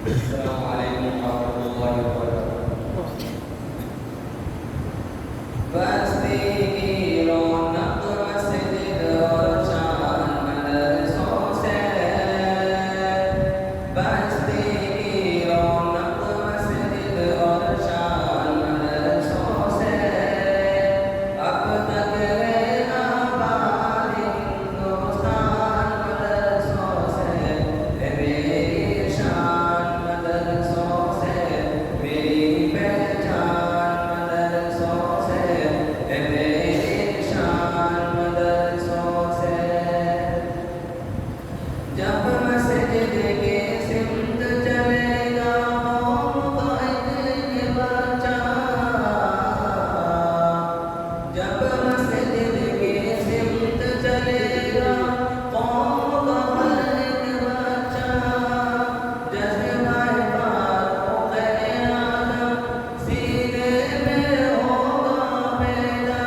Assalamualaikum warahmatullahi wabarakatuh. बस्ती की रौनक मस्जिद और चांद मदरसों से, बस्ती की रौनक मस्जिद और चांद मदरसों से, अब तक है आबाद हिंदुस्तान मदरसों से, है मेरी शान मदरसों से, मेरी पहचान मदरसों से, है मेरी शान मदरसों से। जब मस्जिद के सिमत चलेगा कौम का एक बच्चा, जब मस्जिद के सिमत चलेगा कौम का हर एक बच्चा, जज्बाए फारूक आज़म सीने में होगा पैदा,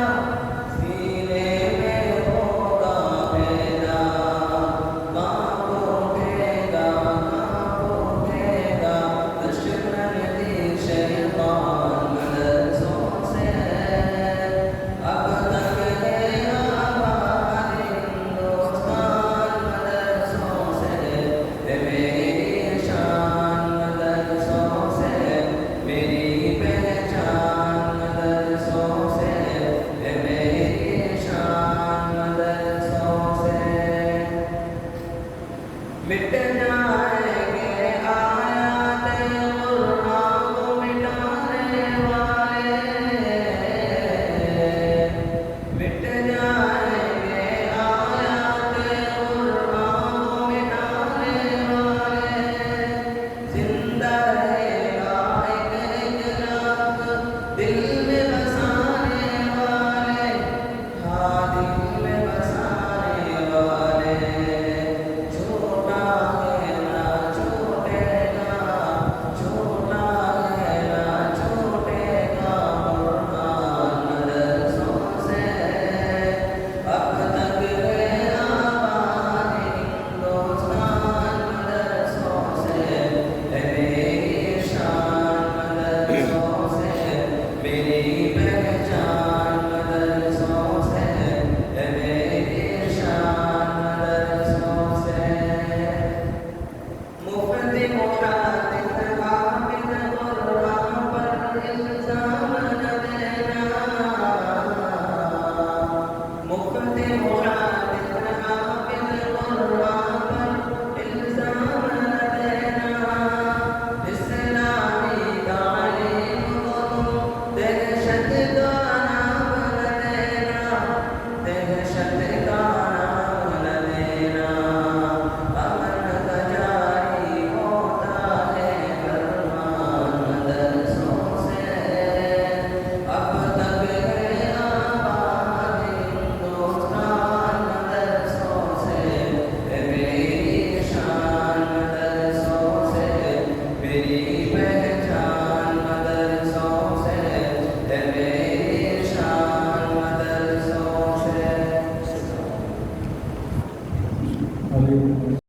सीने में होगा पैदा, कांप उठेगा दुश्मन दी शैतान मदरसों से, अब तक है आबाद हिंदुस्तान मदरसों से, है मेरी शान मदरसों से, मेरी पहचान मदरसों से, है मेरी शान मदरसों से। मिट जाएंगे आयात कुरान को मिटाने वाले, मिट जाएंगे आयात कुरान को मिटाने वाले, जिंदा रहेगा एक लाख दिल में बसाने वाले, हाँ दिल में बसाने वाले। छोटा है ना छूटेगा, छोटा है ना छूटेगा कुरान मदरसों से, अब तक है आबाद हिंदुस्तान मदरसों से, है मेरी शान मदरसों से, मेरी पहचान मदरसों से, है मेरी शान मदरसों से। मुफ्त